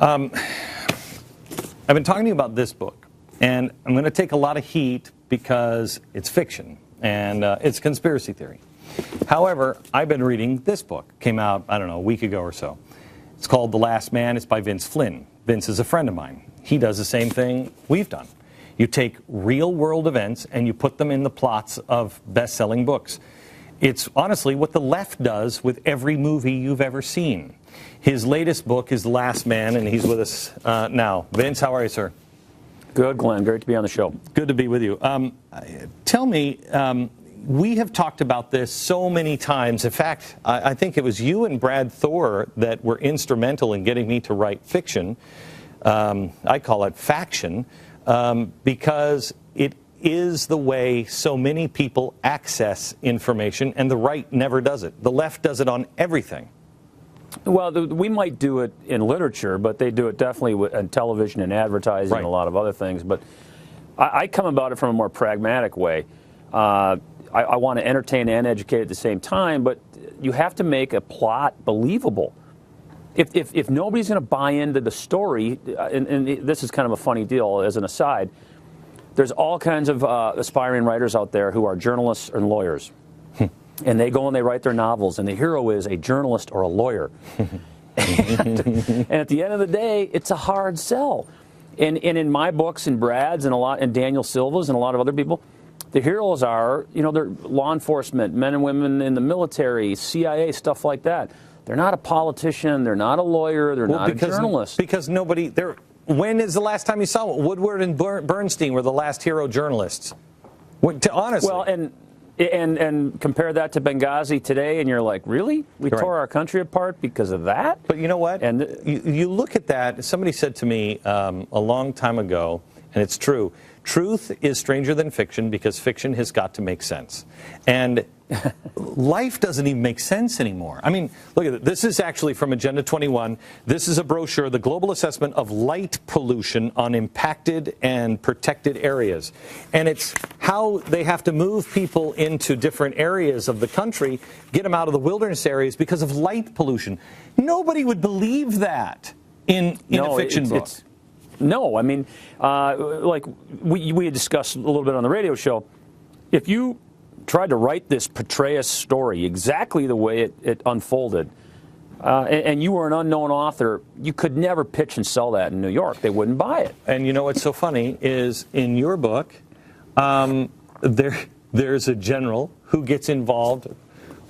I've been talking to you about this book, and I'm going to take a lot of heat because it's fiction and it's conspiracy theory. However, I've been reading this book. Came out, I don't know, a week ago or so. It's called The Last Man. It's by Vince Flynn. Vince is a friend of mine. He does the same thing we've done. You take real-world events and you put them in the plots of best-selling books. It's honestly what the left does with every movie you've ever seen. His latest book is The Last Man, and he's with us now. Vince, how are you, sir? Good, Glenn. Great to be on the show. Good to be with you. Tell me, we have talked about this so many times. In fact, I think it was you and Brad Thor that were instrumental in getting me to write fiction. I call it faction, because it is the way so many people access information, and the right never does it. The left does it on everything. Well, we might do it in literature, but they do it definitely in television and advertising and a lot of other things. But I come about it from a more pragmatic way. I want to entertain and educate at the same time, but you have to make a plot believable. If nobody's going to buy into the story, and this is kind of a funny deal as an aside, there's all kinds of aspiring writers out there who are journalists and lawyers. And they go and they write their novels, and the hero is a journalist or a lawyer. and at the end of the day, it's a hard sell. And in my books and Brad's and Daniel Silva's and a lot of other people, the heroes are, they're law enforcement, men and women in the military, CIA, stuff like that. They're not a politician. They're not a lawyer. They're not a journalist. Because nobody... When is the last time you saw one? Woodward and Bernstein were the last hero journalists. Honestly. Well, and compare that to Benghazi today, and you're like, really? We tore our country apart because of that? But you know what? And you look at that. Somebody said to me a long time ago, and it's true, truth is stranger than fiction because fiction has got to make sense. And life doesn't even make sense anymore. I mean, look at it. This is actually from Agenda 21. This is a brochure, The Global Assessment of Light Pollution on Impacted and Protected Areas. And it's how they have to move people into different areas of the country, get them out of the wilderness areas because of light pollution. Nobody would believe that in a fiction book. No, I mean, like we had discussed a little bit on the radio show, if you tried to write this Petraeus story exactly the way it unfolded, and you were an unknown author, you could never pitch and sell that in New York. They wouldn't buy it. And you know what's so funny is in your book, there's a general who gets involved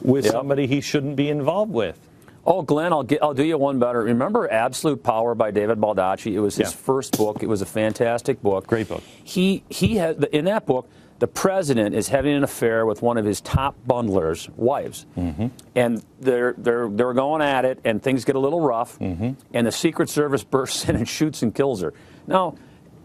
with somebody he shouldn't be involved with. Oh, Glenn, I'll do you one better. Remember Absolute Power by David Baldacci? It was his first book. It was a fantastic book. Great book. He had in that book, the president is having an affair with one of his top bundlers' wives, and they're going at it, and things get a little rough, and the Secret Service bursts in and shoots and kills her. Now,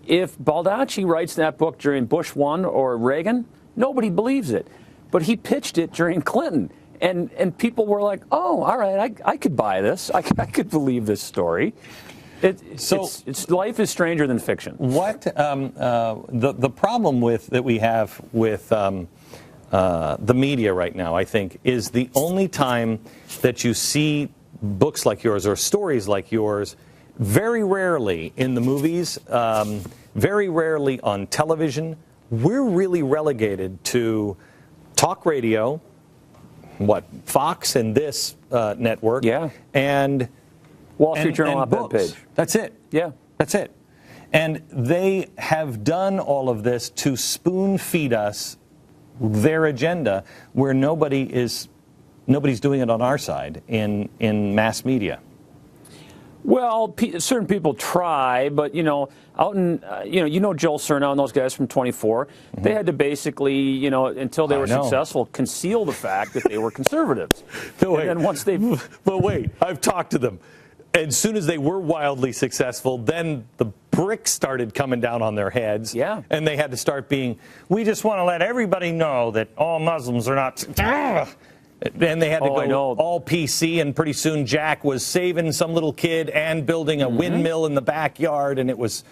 if Baldacci writes that book during Bush 1 or Reagan, nobody believes it, but he pitched it during Clinton. And people were like, oh, all right, I could buy this. I could believe this story. Life is stranger than fiction. What the problem that we have with the media right now, I think, is the only time that you see books like yours or stories like yours, very rarely in the movies, very rarely on television. We're really relegated to talk radio, Fox and this network, and Wall Street Journal op-ed page. That's it. Yeah. That's it. And they have done all of this to spoon feed us their agenda, where nobody's doing it on our side in mass media. Well, certain people try, but out in Joel Surnow and those guys from 24, they had to basically, until they were successful, conceal the fact that they were conservatives. And once but wait, I've talked to them. As soon as they were wildly successful, then the bricks started coming down on their heads. Yeah. And they had to start being, we just want to let everybody know that all Muslims are not. And they had to go all PC, and pretty soon Jack was saving some little kid and building a windmill in the backyard, and it was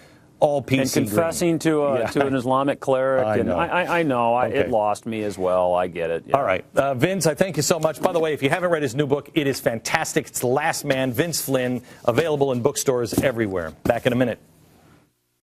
all PC and confessing to an Islamic cleric. I know. I know. Okay. It lost me as well. I get it. Yeah. All right. Vince, I thank you so much. By the way, if you haven't read his new book, it is fantastic. It's The Last Man, Vince Flynn, available in bookstores everywhere. Back in a minute.